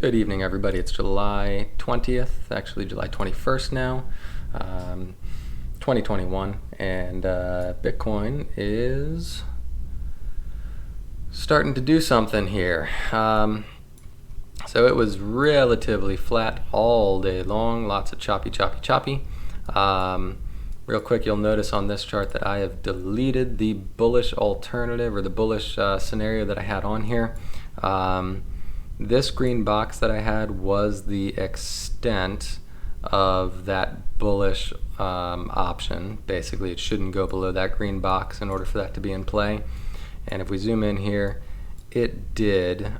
Good evening, everybody. It's July 20th, actually July 21st now, 2021, and Bitcoin is starting to do something here. So it was relatively flat all day long, lots of choppy. Real quick, you'll notice on this chart that I have deleted the bullish alternative or the bullish scenario that I had on here. This green box that I had was the extent of that bullish option. Basically, it shouldn't go below that green box in order for that to be in play. And if we zoom in here, it did.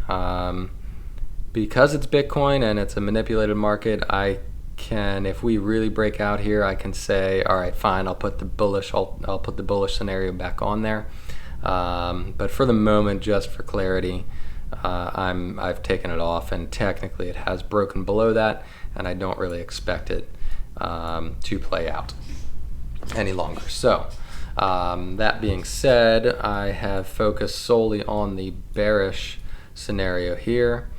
Because it's Bitcoin and it's a manipulated market, I can, if we really break out here, I can say, all right, fine, I'll put the bullish scenario back on there. But for the moment, just for clarity, I've taken it off, and technically it has broken below that, and I don't really expect it to play out any longer. So that being said, I have focused solely on the bearish scenario here,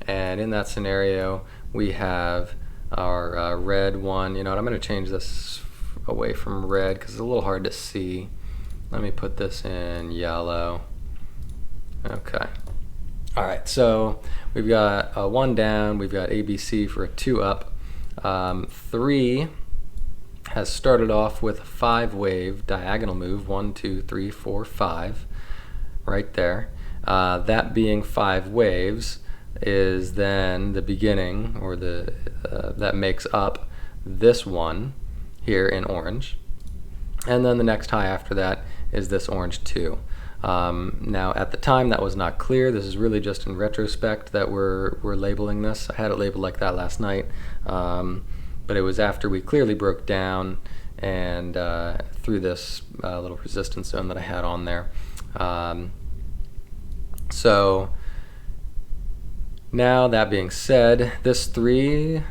and in that scenario we have our red one. You know what, I'm going to change this away from red because it's a little hard to see. Let me put this in yellow. Okay. All right, so we've got a 1 down, we've got ABC for a 2 up. 3 has started off with a 5-wave diagonal move, 1, 2, 3, 4, 5, right there. That being 5 waves is then the beginning, or that makes up this one here in orange. And then the next high after that is this orange 2. Now at the time that was not clear. This is really just in retrospect that we're labeling this. I had it labeled like that last night, but it was after we clearly broke down and through this little resistance zone that I had on there. So now that being said, this 3,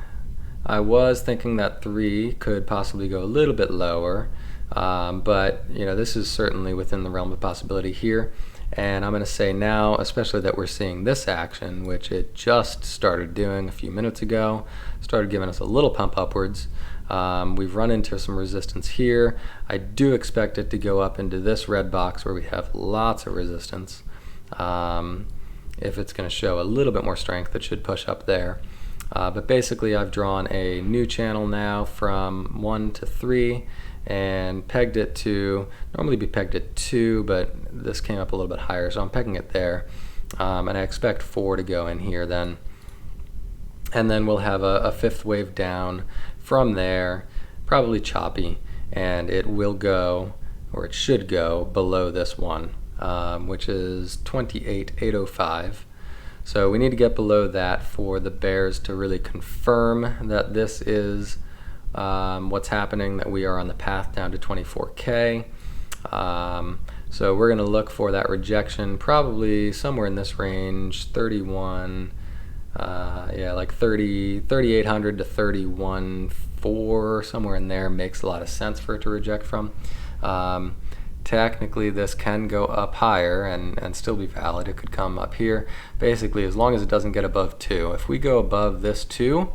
I was thinking that 3 could possibly go a little bit lower. But you know, this is certainly within the realm of possibility here, and I'm going to say now, especially that we're seeing this action, which it just started doing a few minutes ago, started giving us a little pump upwards. We've run into some resistance here. I do expect it to go up into this red box where we have lots of resistance. If it's going to show a little bit more strength, it should push up there. But basically I've drawn a new channel now from 1 to 3 and pegged it to, normally be pegged at 2, but this came up a little bit higher, so I'm pegging it there. And I expect 4 to go in here then. And then we'll have a 5th wave down from there, probably choppy, and it will go, or it should go, below this one, which is 28,805. So we need to get below that for the bears to really confirm that this is what's happening, that we are on the path down to 24K. So we're going to look for that rejection probably somewhere in this range, 31, yeah, like 3,800 to 31.4, somewhere in there makes a lot of sense for it to reject from. Technically this can go up higher and still be valid. It could come up here, basically as long as it doesn't get above 2. If we go above this 2,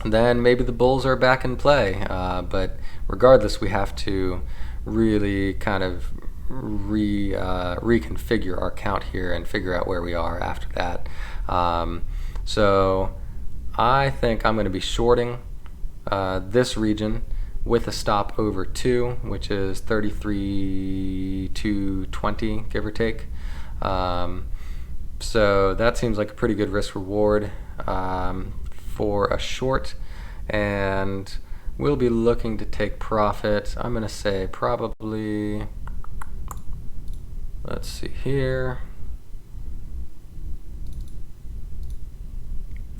then maybe the bulls are back in play, but regardless we have to really kind of reconfigure our count here and figure out where we are after that. So I think I'm going to be shorting this region with a stop over 2, which is 33,220, give or take. So that seems like a pretty good risk reward for a short, and we'll be looking to take profit. I'm going to say probably, let's see here,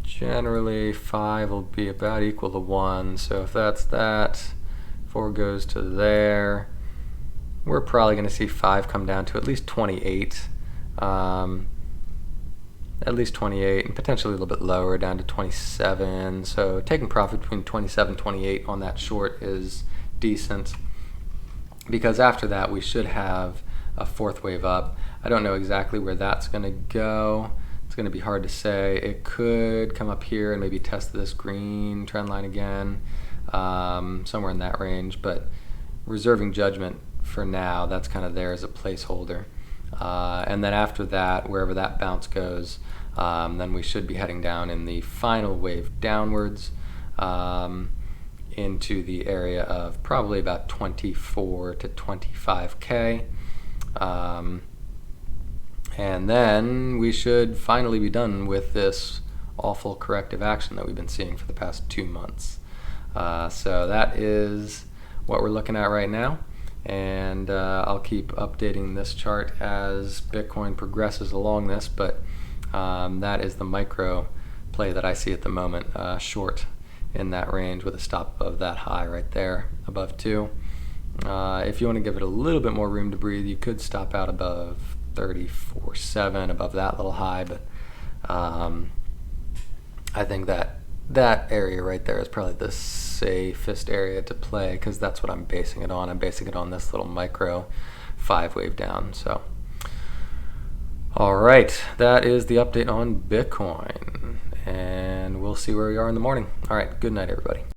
generally 5 will be about equal to 1, so if that's that, 4 goes to there, we're probably going to see 5 come down to at least 28. At least 28, and potentially a little bit lower, down to 27. So taking profit between 27 and 28 on that short is decent, because after that we should have a 4th wave up. I don't know exactly where that's going to go. It's going to be hard to say. It could come up here and maybe test this green trend line again, somewhere in that range, but reserving judgment for now. That's kind of there as a placeholder. And then after that, wherever that bounce goes, then we should be heading down in the final wave downwards into the area of probably about 24 to 25K. And then we should finally be done with this awful corrective action that we've been seeing for the past 2 months. So that is what we're looking at right now. And I'll keep updating this chart as Bitcoin progresses along this, but that is the micro play that I see at the moment, short in that range with a stop above that high right there, above 2. If you want to give it a little bit more room to breathe, you could stop out above 34.7, above that little high, but I think that area right there is probably the safest area to play, because that's what I'm basing it on. I'm basing it on this little micro 5-wave down. So all right, that is the update on Bitcoin, and we'll see where we are in the morning. All right, good night, everybody.